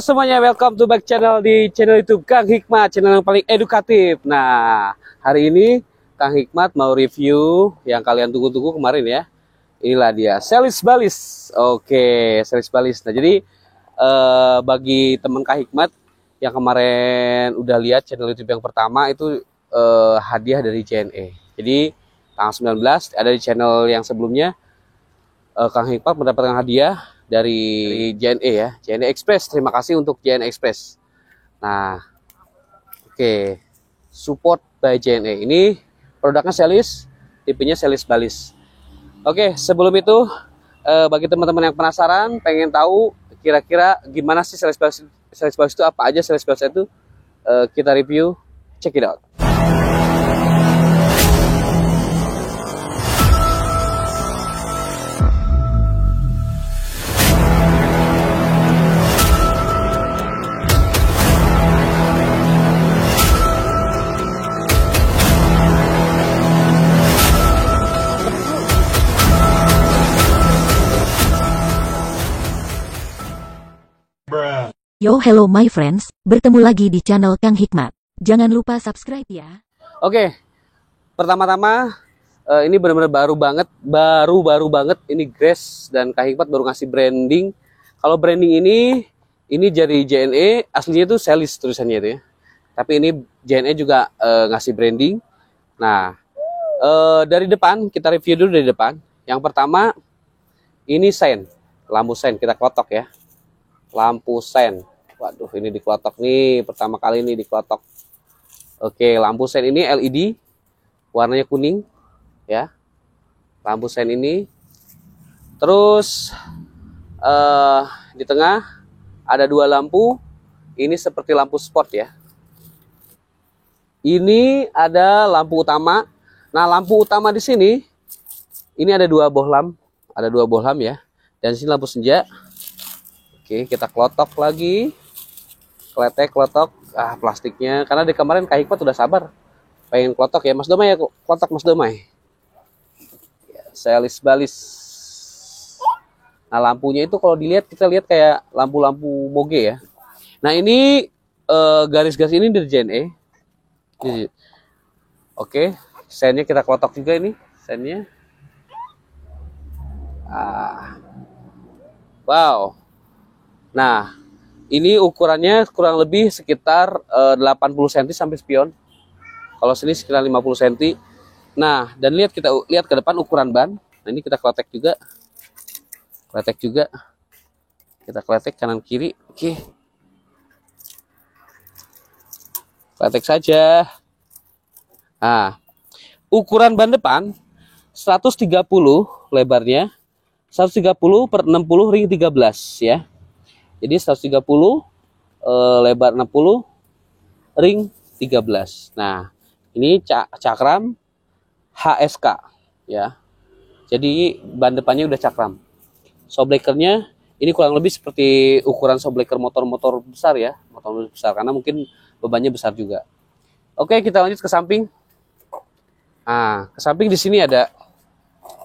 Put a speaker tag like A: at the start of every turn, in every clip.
A: semuanya, welcome to back channel di channel YouTube Kang Hikmat, channel yang paling edukatif. Nah, hari ini Kang Hikmat mau review yang kalian tunggu-tunggu kemarin ya. Inilah dia, selis balis. Oke, selis balis. Nah, jadi bagi teman Kang Hikmat yang kemarin udah lihat channel YouTube yang pertama itu hadiah dari JNE. Jadi tanggal 19 ada di channel yang sebelumnya Kang Hikmat mendapatkan hadiah dari JNE ya, JNE Express. Terima kasih untuk JNE Express. Nah, oke, support by JNE. Ini produknya selis, tipenya selis balis. Oke, sebelum itu bagi teman-teman yang penasaran, pengen tahu kira-kira gimana sih selis balis itu, apa aja selis balis itu, kita review, check it out.
B: Yo, hello my friends, bertemu lagi di channel Kang Hikmat. Jangan lupa subscribe ya.
A: Oke, pertama-tama ini benar-benar baru banget. Ini Grace dan Kang Hikmat baru ngasih branding. Kalau branding ini dari JNE, aslinya itu selis tulisannya itu ya. Tapi ini JNE juga ngasih branding. Nah, dari depan, kita review dulu dari depan. Yang pertama, ini sen, lampu sen, kita klotok ya. Lampu sen, waduh ini diklotok nih, pertama kali ini diklotok. Oke, lampu sen ini LED, warnanya kuning ya, lampu sen ini. Terus di tengah ada dua lampu, ini seperti lampu sport ya. Ini ada lampu utama. Nah, lampu utama di sini, ini ada dua bohlam ya, dan di sini lampu senja. Oke, kita klotok lagi, kletek, klotok, plastiknya, karena di kemarin Kak Hikmat udah sabar, pengen klotok ya, Mas Domay ya, klotok Mas Domay. Ya, selis balis. Nah, lampunya itu kalau dilihat, kita lihat kayak lampu-lampu moge ya. Nah, ini garis-garis ini dari JNE. Oke, sennya kita klotok juga ini, sennya. Wow. Nah, ini ukurannya kurang lebih sekitar 80 cm sampai spion. Kalau sini sekitar 50 cm. Nah, dan kita lihat ke depan ukuran ban. Nah, ini kita kletek juga. Kita kletek kanan kiri. Oke. Kletek saja. Nah, ukuran ban depan 130 lebarnya. 130 per 60 ring 13 ya. Jadi 130 lebar 60 ring 13. Nah, ini cakram HSK ya. Jadi ban depannya udah cakram. Shockbreakernya ini kurang lebih seperti ukuran shockbreaker motor-motor besar ya, motor besar, karena mungkin bebannya besar juga. Oke, kita lanjut ke samping. Nah, ke samping di sini ada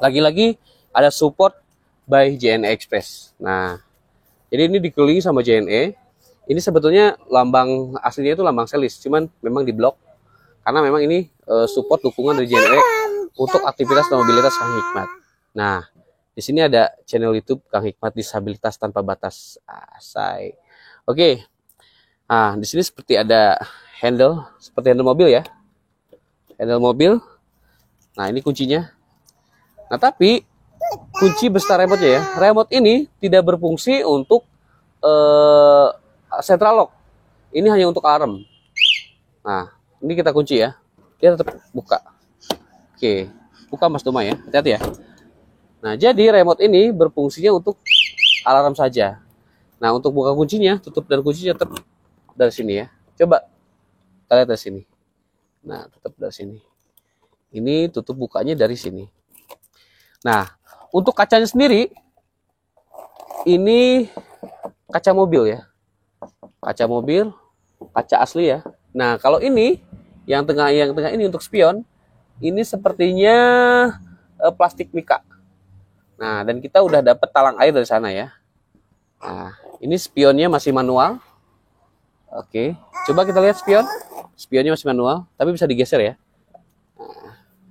A: lagi-lagi ada support by JNE Express. Nah, jadi ini dikelilingi sama JNE. Ini sebetulnya lambang aslinya itu lambang selis, cuman memang diblok karena memang ini support dukungan dari JNE untuk aktivitas dan mobilitas Kang Hikmat. Nah, di sini ada channel YouTube Kang Hikmat Disabilitas Tanpa Batas. Say. Oke. Nah, di sini seperti ada handle, seperti handle mobil ya. Handle mobil. Nah, ini kuncinya. Nah, tapi kunci besar remote-nya ya. Remote ini tidak berfungsi untuk central lock. Ini hanya untuk alarm. Nah, ini kita kunci ya. Dia tetap buka. Oke, buka Mas Doma ya. Hati-hati ya. Nah, jadi remote ini berfungsinya untuk alarm saja. Nah, untuk buka kuncinya, tutup dan kuncinya tetap dari sini ya. Coba kita lihat dari sini. Nah, tetap dari sini. Ini tutup bukanya dari sini. Nah, untuk kacanya sendiri, ini kaca mobil ya. Kaca mobil, kaca asli ya. Nah, kalau ini, yang tengah ini untuk spion, ini sepertinya plastik mika. Nah, dan kita udah dapat talang air dari sana ya. Nah, ini spionnya masih manual. Oke, coba kita lihat spion. Spionnya masih manual, tapi bisa digeser ya.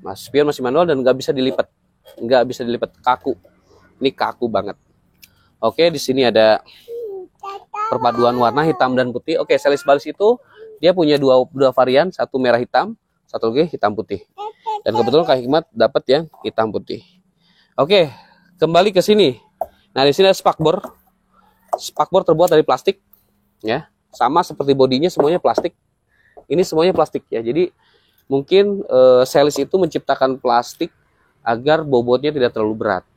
A: Mas, spion masih manual dan nggak bisa dilipat, kaku. Ini kaku banget. Oke, di sini ada perpaduan warna hitam dan putih. Oke, selis balis itu dia punya dua varian, satu merah hitam, satu lagi hitam putih. Dan kebetulan Kang Hikmat dapat yang hitam putih. Oke, kembali ke sini. Nah, di sini ada spakbor. Spakbor terbuat dari plastik, ya. Sama seperti bodinya semuanya plastik. Ini semuanya plastik ya. Jadi mungkin selis itu menciptakan plastik agar bobotnya tidak terlalu berat.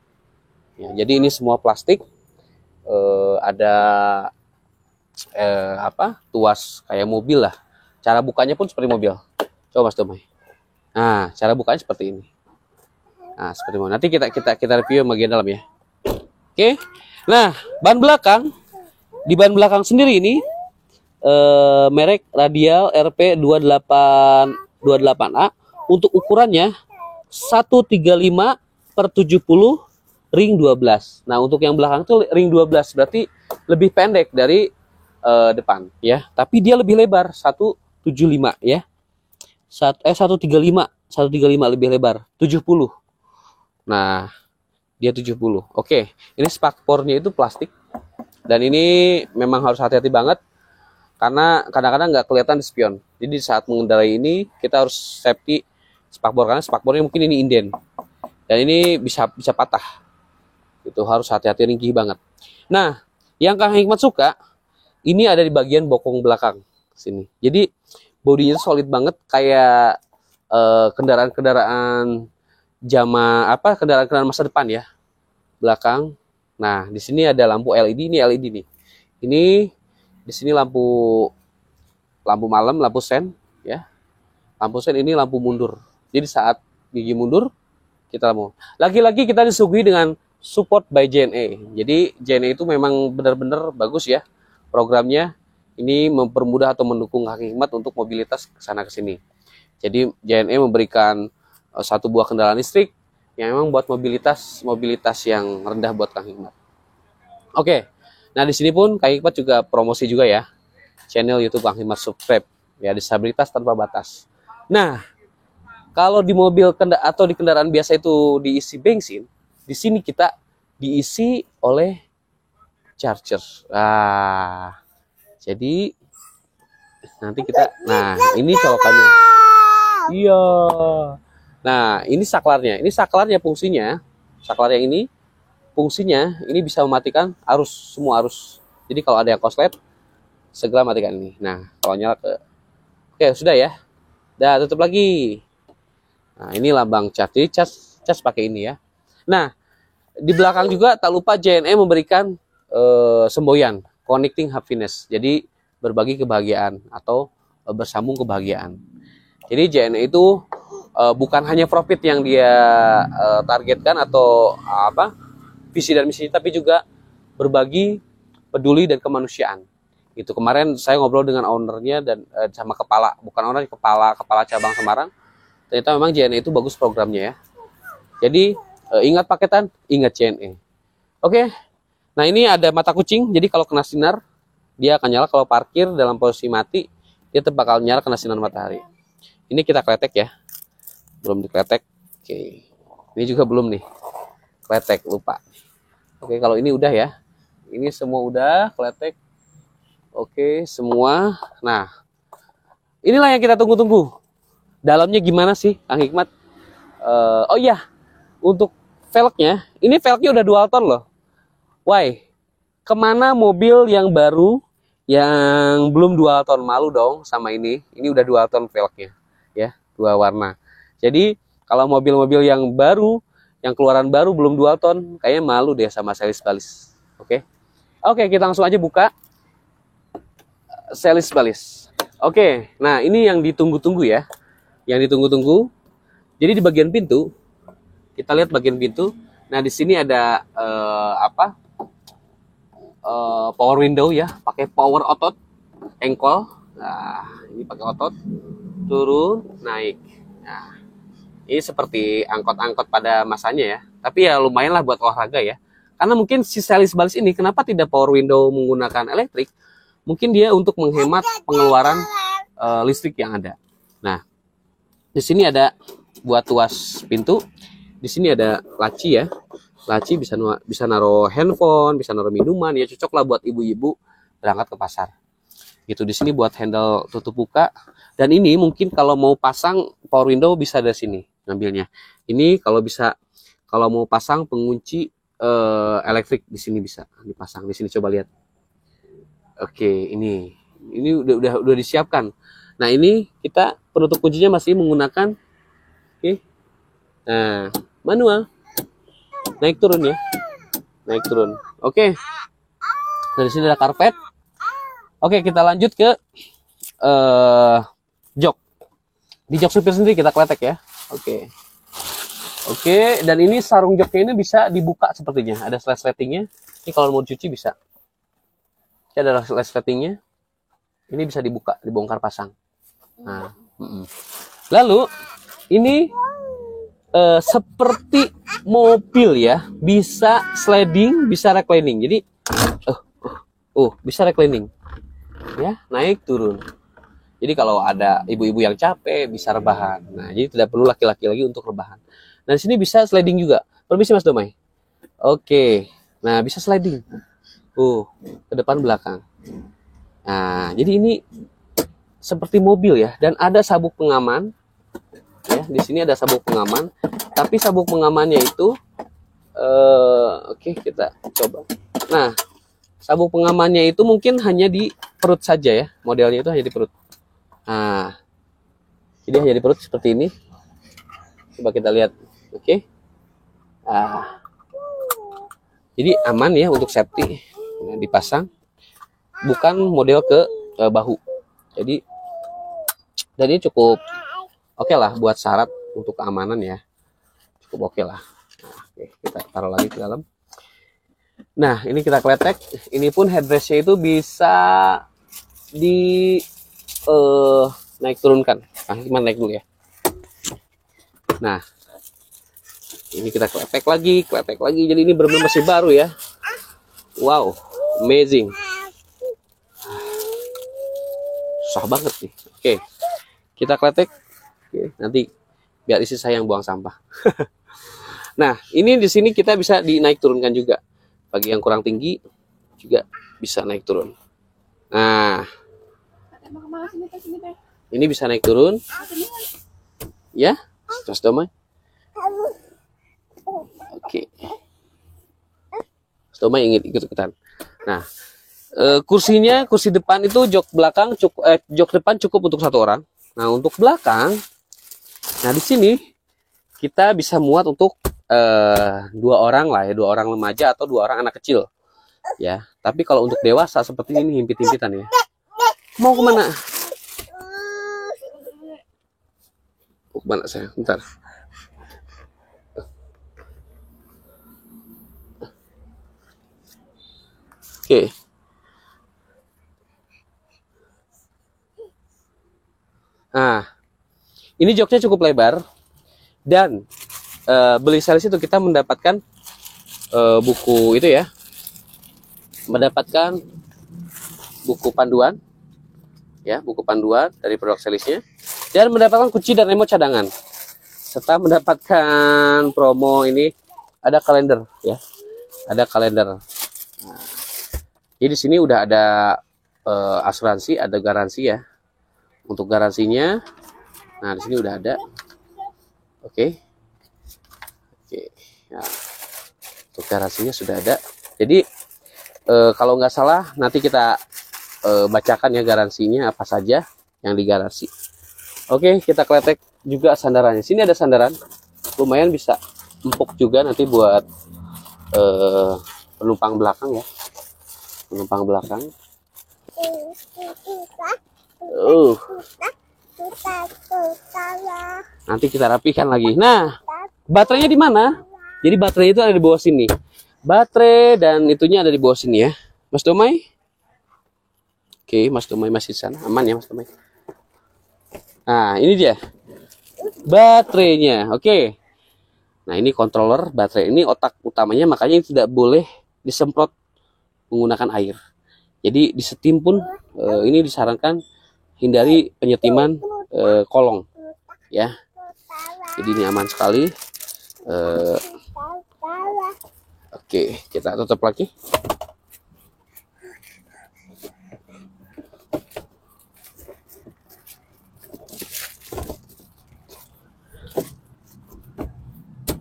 A: Ya, jadi ini semua plastik. Ada tuas kayak mobil lah. Cara bukanya pun seperti mobil. Coba Mas Domai. Nah, cara bukanya seperti ini. Nah, seperti ini. Nanti kita review bagian dalam ya. Oke. Nah, ban belakang, di ban belakang sendiri ini merek Radial RP28A untuk ukurannya 135/70 ring 12. Nah, untuk yang belakang itu ring 12, berarti lebih pendek dari depan ya, tapi dia lebih lebar 175 ya. 135 lebih lebar 70. Nah, dia 70. Oke, ini spakbornya itu plastik dan ini memang harus hati-hati banget karena kadang-kadang nggak kelihatan di spion. Jadi saat mengendarai ini kita harus safety spakbor, karena spakbornya mungkin ini inden dan ini bisa patah. Itu harus hati-hati, ringkih banget. Nah, yang Kang Hikmat suka ini ada di bagian bokong belakang sini. Jadi bodinya solid banget kayak kendaraan-kendaraan kendaraan masa depan ya. Belakang. Nah, di sini ada lampu LED, ini LED nih. Ini di sini lampu malam, lampu sen ya. Lampu sen ini lampu mundur. Jadi saat gigi mundur kita mau. Lagi-lagi kita disuguhi dengan support by JNE. Jadi JNE itu memang benar-benar bagus ya programnya. Ini mempermudah atau mendukung Kang Hikmat untuk mobilitas ke sana ke sini. Jadi JNE memberikan satu buah kendaraan listrik yang memang buat mobilitas yang rendah buat Kang Hikmat. Oke. Nah, di sini pun Kang Hikmat juga promosi juga ya. Channel YouTube Kang Hikmat Subscribe ya, disabilitas tanpa batas. Nah, kalau di mobil atau di kendaraan biasa itu diisi bensin, di sini kita diisi oleh charger. Nah, jadi nanti kita, nah ini colokannya. Iya. Nah, ini saklarnya. Ini saklarnya fungsinya. Saklar yang ini fungsinya ini bisa mematikan semua arus. Jadi kalau ada yang konslet, segera matikan ini. Nah, kalau nyala oke, sudah ya. Dah, tutup lagi. Nah, ini lambang cas. Jadi cas pakai ini ya. Nah, di belakang juga tak lupa JNE memberikan semboyan, connecting happiness. Jadi berbagi kebahagiaan atau bersambung kebahagiaan. Jadi JNE itu bukan hanya profit yang dia targetkan atau visi dan misinya, tapi juga berbagi, peduli dan kemanusiaan. Itu kemarin saya ngobrol dengan ownernya dan sama kepala cabang Semarang. Ternyata memang JNE itu bagus programnya ya. Jadi ingat paketan, ingat JNE. Oke. Nah, ini ada mata kucing. Jadi kalau kena sinar dia akan nyala. Kalau parkir dalam posisi mati, dia tetap bakal nyala kena sinar matahari. Ini kita kletek ya. Belum dikletek. Oke. Ini juga belum nih. Kletek, lupa. Oke, kalau ini udah ya. Ini semua udah kletek. Oke, semua. Nah, inilah yang kita tunggu-tunggu. Dalamnya gimana sih, Kang Hikmat? Oh iya, untuk velgnya, ini velgnya udah dual tone loh. Why? Kemana mobil yang baru yang belum dual tone? Malu dong sama ini. Ini udah dual tone velgnya, ya, dua warna. Jadi kalau mobil-mobil yang baru, yang keluaran baru belum dual tone, kayaknya malu deh sama selis balis. Oke, kita langsung aja buka selis balis. Oke, nah ini yang ditunggu-tunggu ya, yang ditunggu-tunggu. Jadi di bagian pintu, kita lihat bagian pintu. Nah, di sini ada power window ya, pakai power otot, engkol. Nah, ini pakai otot, turun, naik. Nah, ini seperti angkot-angkot pada masanya ya. Tapi ya lumayan lah buat olahraga ya. Karena mungkin si selis balis ini kenapa tidak power window menggunakan elektrik? mungkin dia untuk menghemat pengeluaran listrik yang ada. Nah, di sini ada buat tuas pintu. Di sini ada laci ya. Laci bisa naruh handphone, bisa naruh minuman, ya cocok lah buat ibu-ibu berangkat ke pasar. Gitu, di sini buat handle tutup buka. Dan ini mungkin kalau mau pasang power window bisa dari sini ngambilnya. Ini kalau mau pasang pengunci elektrik di sini bisa dipasang. Di sini coba lihat. Oke, ini udah disiapkan. Nah, ini kita penutup kuncinya masih menggunakan nah, manual. Naik turun ya. Naik turun. Oke. Dari sini ada karpet. Oke, kita lanjut ke jok. Di jok supir sendiri kita kletek ya. Oke. Oke, dan ini sarung joknya ini bisa dibuka sepertinya. Ada resletingnya. Ini kalau mau cuci bisa. Ini ada resletingnya. Ini bisa dibuka, dibongkar pasang. Nah, lalu ini seperti mobil ya, bisa sliding, bisa reclining. Jadi, bisa reclining. Ya, naik turun. Jadi kalau ada ibu-ibu yang capek bisa rebahan. Nah, jadi tidak perlu laki-laki lagi untuk rebahan. Nah, di sini bisa sliding juga. Permisi Mas Domai. Oke. Nah, bisa sliding. Ke depan belakang. Nah, jadi ini seperti mobil ya, dan ada sabuk pengaman. Ya, di sini ada sabuk pengaman. Tapi sabuk pengamannya itu oke, kita coba. Nah, sabuk pengamannya itu mungkin hanya di perut saja ya. Modelnya itu hanya di perut. Nah, jadi hanya di perut seperti ini. Coba kita lihat. Oke. Nah, jadi aman ya untuk safety. Nah, dipasang. Bukan model ke bahu. Jadi, dan ini cukup oke lah buat syarat untuk keamanan ya. Cukup oke lah. Nah, oke, kita taruh lagi ke dalam. Nah, ini kita kletek. Ini pun headrestnya itu bisa di naik turunkan. Nah, gimana naik dulu ya. Nah, ini kita kletek lagi. Jadi ini benar-benar masih baru ya. Wow, amazing. Susah banget nih. Oke, kita kletek. Oke, nanti biar istri saya yang buang sampah. Nah, ini di sini kita bisa dinaik turunkan juga. Bagi yang kurang tinggi juga bisa naik turun. Nah, ini bisa naik turun. Ya, Mas Domai. Oke. Mas Domai ingin ikut-ikutan. Nah, kursi depan itu jok depan cukup untuk 1 orang. Nah, untuk belakang, nah di sini kita bisa muat untuk 2 orang lah ya, 2 orang remaja atau 2 orang anak kecil ya. Tapi kalau untuk dewasa seperti ini himpit-himpitan ya. Mau kemana? Mau kemana saya? Bentar. Oke. Nah, ini joknya cukup lebar dan beli series itu kita mendapatkan buku itu ya, mendapatkan buku panduan ya, buku panduan dari produk seriesnya, dan mendapatkan kunci dan remote cadangan, serta mendapatkan promo ini ada kalender ya, ada kalender. Nah, jadi di sini udah ada asuransi, ada garansi ya. Untuk garansinya, nah di sini udah ada. Oke. Nah, untuk garansinya sudah ada. Jadi kalau nggak salah nanti kita bacakan ya garansinya apa saja yang digaransi. Oke, kita kletek juga sandarannya. Sini ada sandaran, lumayan bisa empuk juga nanti buat penumpang belakang ya. Penumpang belakang. Nanti kita rapikan lagi. Nah, baterainya di mana? Jadi baterai itu ada di bawah sini. Baterai dan itunya ada di bawah sini ya. Mas Domai? Oke, Mas Domai masih di sana. Aman ya Mas Domai? Nah, ini dia. Baterainya. Oke. Nah, ini controller baterai. Ini otak utamanya, makanya tidak boleh disemprot menggunakan air. Jadi disetim pun ini disarankan hindari penyetiman kolong ya. Jadi ini aman sekali. Oke, kita tutup lagi.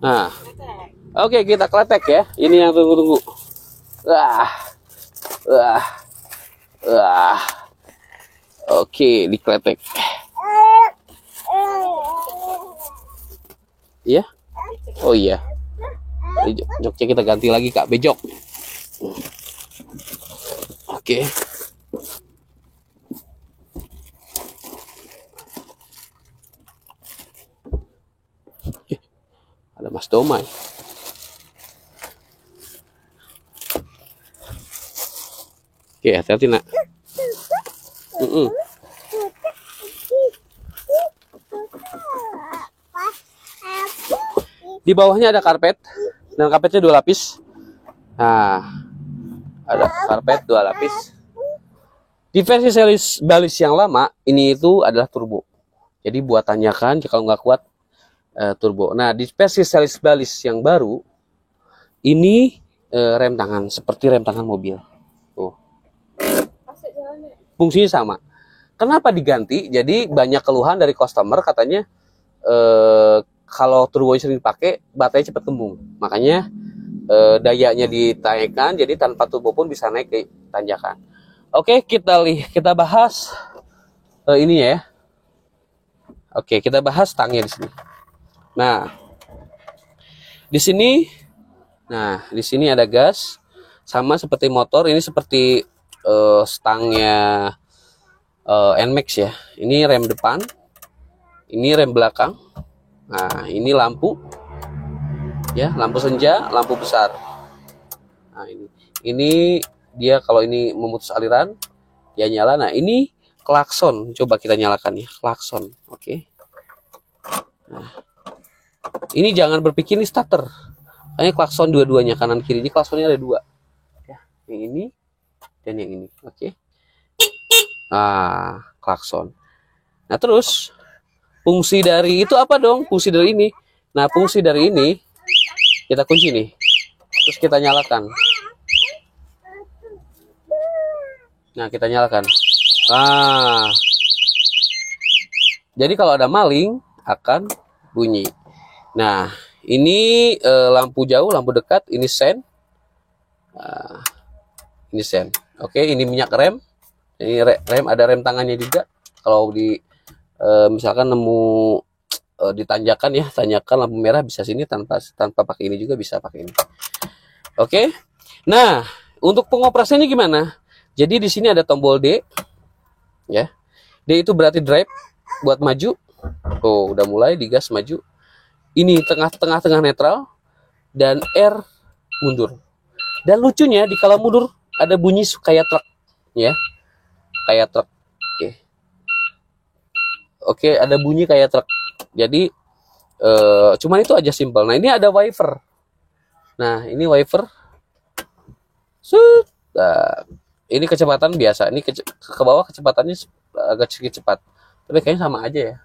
A: Nah, oke, kita kletek ya. Ini yang tunggu-tunggu. Wah, wah, wah. Oke, dikletek. Iya? Oh iya. Joknya kita ganti lagi, Kak. Bejok. Oke. Ada Mas Domai. Oke, hati-hati nak. Di bawahnya ada karpet dan karpetnya 2 lapis. Nah, ada karpet 2 lapis. Di versi series balis yang lama ini itu adalah turbo. Jadi buat tanyakan kalau nggak kuat turbo. Nah, di versi series balis yang baru ini rem tangan seperti rem tangan mobil. Tuh. Fungsinya sama. Kenapa diganti? Jadi banyak keluhan dari customer katanya kalau turbo sering dipakai baterai cepat kembung. Makanya dayanya ditaikkan, jadi tanpa turbo pun bisa naik ke tanjakan. Oke, kita bahas ini ya. Oke, kita bahas stangnya di sini. Nah, di sini ada gas, sama seperti motor. Ini seperti stangnya NMAX ya. Ini rem depan, ini rem belakang. Nah, ini lampu, ya, lampu senja, lampu besar. Nah, ini dia kalau ini memutus aliran, dia nyala. Nah, ini klakson. Coba kita nyalakan ya, klakson. Oke. Nah, ini jangan berpikir ini starter. Ini klakson dua-duanya, kanan kiri. Ini klaksonnya ada 2. Ya, yang ini dan yang ini. Oke. Nah, klakson. Nah, terus fungsi dari itu apa dong? Fungsi dari ini. Nah, fungsi dari ini kita kunci nih. Terus kita nyalakan. Nah, kita nyalakan. Nah, jadi kalau ada maling akan bunyi. Nah, ini lampu jauh, lampu dekat. Ini sen. Nah, ini sen. Oke, ini minyak rem. Ini rem, ada rem tangannya juga. Kalau di misalkan nemu ditanjakan ya, tanjakan lampu merah bisa sini tanpa pakai ini juga bisa pakai ini. Oke. Nah, untuk pengoperasiannya gimana? Jadi di sini ada tombol D. Ya. D itu berarti drive buat maju. Oh, udah mulai digas maju. Ini tengah netral dan R mundur. Dan lucunya di kalau mundur ada bunyi kayak truk ya. Kayak truk. Oke. Oke, ada bunyi kayak truk. Jadi cuman itu aja simpel. Nah, ini ada wiper. Nah, ini wiper. Nah, ini kecepatan biasa. Ini ke bawah kecepatannya agak sedikit cepat. Tapi kayaknya sama aja ya.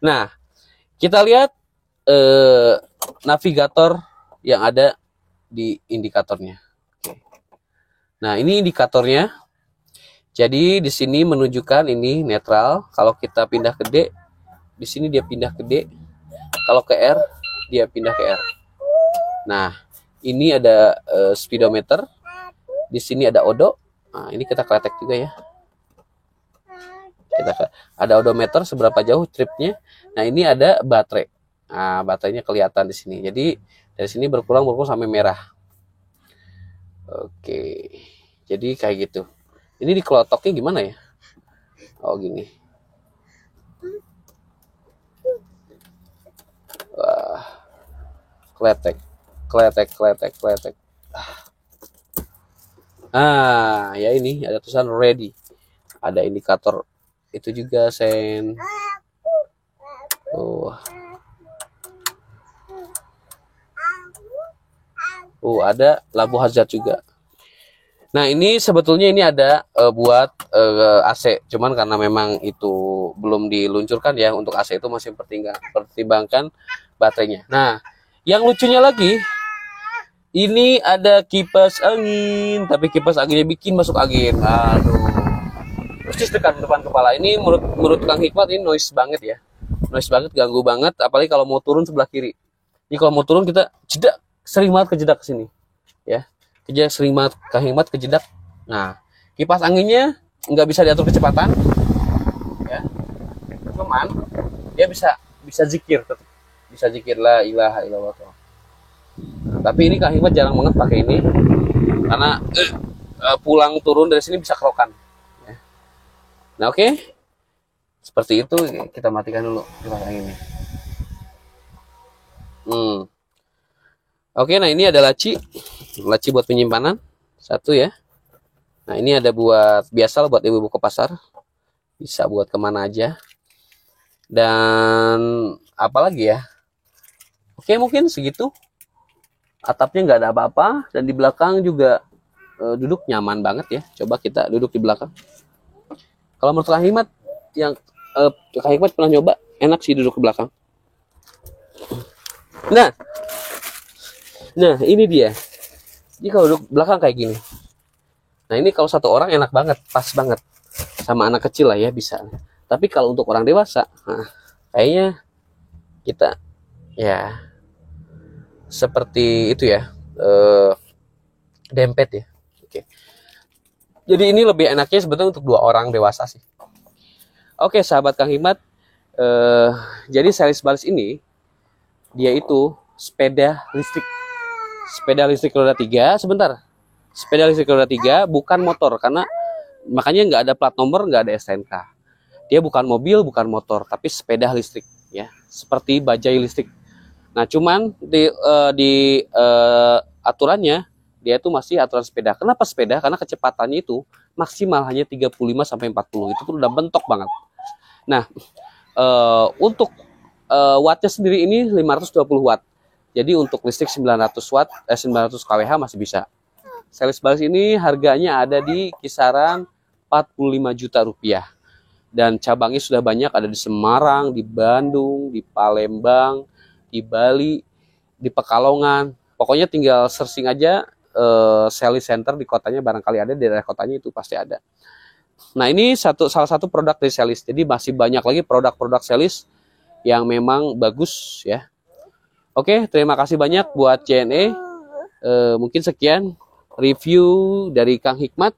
A: Nah, kita lihat navigator yang ada di indikatornya. Oke. Nah, ini indikatornya. Jadi di sini menunjukkan ini netral. Kalau kita pindah ke D, di sini dia pindah ke D. Kalau ke R, dia pindah ke R. Nah, ini ada speedometer. Di sini ada odo. Nah, ini kita kletek juga ya. Ada odometer seberapa jauh tripnya. Nah, ini ada baterai. Nah, baterainya kelihatan di sini. Jadi dari sini berkurang sampai merah. Oke. Jadi kayak gitu. Ini di kelotoknya gimana ya? Oh, gini. Wah. Kletek. Ya ini ada tulisan ready. Ada indikator itu juga sen. Ada lampu hazard juga. Nah, ini sebetulnya ini ada buat AC, cuman karena memang itu belum diluncurkan ya, untuk AC itu masih pertimbangkan baterainya. Nah, yang lucunya lagi, ini ada kipas angin, tapi kipas anginnya bikin masuk angin. Aduh. Persis dekat depan kepala. Ini menurut Kang Hikmat ini noise banget ya. Noise banget, ganggu banget, apalagi kalau mau turun sebelah kiri. Ini kalau mau turun kita jedak, sering banget kejedak ke sini. Ya. Sering banget Kang Hikmat kejedak. Nah, kipas anginnya nggak bisa diatur kecepatan, ya. Cuman dia bisa zikir, tetap bisa zikir la ilaha illallah. Nah, tapi ini Kang Hikmat jarang banget pakai ini karena pulang turun dari sini bisa kerokan. Ya. Nah, oke. Seperti itu, kita matikan dulu kipas anginnya. Oke, nah ini ada laci buat penyimpanan satu ya. Nah ini ada buat biasa buat ibu-ibu ke pasar, bisa buat kemana aja. Dan apalagi ya? Oke, mungkin segitu. Atapnya nggak ada apa-apa dan di belakang juga duduk nyaman banget ya. Coba kita duduk di belakang. Kalau menurut Kang Hikmat, yang Kang Hikmat pernah nyoba, enak sih duduk di belakang. Nah, ini dia. Jadi kalau duduk belakang kayak gini. Nah, ini kalau satu orang enak banget, pas banget. Sama anak kecil lah ya bisa. Tapi kalau untuk orang dewasa, nah, kayaknya kita ya seperti itu ya, dempet ya. Oke. Jadi ini lebih enaknya sebetulnya untuk 2 orang dewasa sih. Oke, sahabat Kang Hikmat, jadi series balis ini dia itu sepeda listrik roda 3. Sebentar, sepeda listrik roda 3 bukan motor, karena makanya nggak ada plat nomor, nggak ada STNK. Dia bukan mobil, bukan motor, tapi sepeda listrik ya, seperti bajai listrik. Nah, cuman di aturannya dia itu masih aturan sepeda. Kenapa sepeda? Karena kecepatannya itu maksimal hanya 35 sampai 40. Itu pun udah bentok banget. Nah, untuk wattnya sendiri ini 520 watt. Jadi untuk listrik 900 watt, 900 kWh masih bisa. Series balis ini harganya ada di kisaran 45 juta rupiah. Dan cabangnya sudah banyak, ada di Semarang, di Bandung, di Palembang, di Bali, di Pekalongan. Pokoknya tinggal searching aja Selis Center di kotanya, barangkali ada, di daerah kotanya itu pasti ada. Nah, ini salah satu produk dari Selis. Jadi masih banyak lagi produk-produk Selis yang memang bagus ya. Oke, terima kasih banyak buat JNE. Mungkin sekian review dari Kang Hikmat.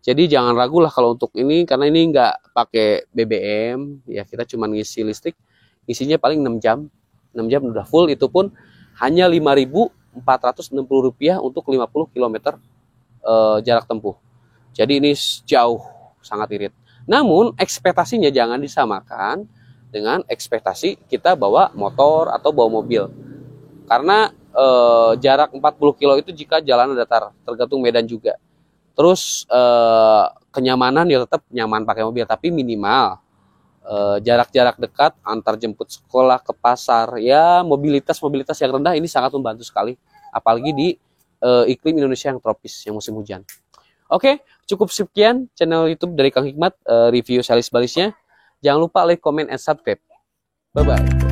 A: Jadi jangan ragu lah kalau untuk ini, karena ini nggak pakai BBM ya, kita cuma ngisi listrik, isinya paling 6 jam. 6 jam udah full, itu pun hanya Rp5.460 untuk 50 km jarak tempuh. Jadi ini jauh, sangat irit. Namun ekspektasinya jangan disamakan dengan ekspektasi kita bawa motor atau bawa mobil. Karena jarak 40 kilo itu jika jalan datar, tergantung medan juga. Terus kenyamanan ya tetap nyaman pakai mobil, tapi minimal jarak-jarak dekat antar jemput sekolah ke pasar ya, mobilitas yang rendah ini sangat membantu sekali, apalagi di iklim Indonesia yang tropis, yang musim hujan. Oke, cukup sekian channel YouTube dari Kang Hikmat, review series balisnya. Jangan lupa like, comment, and subscribe. Bye bye.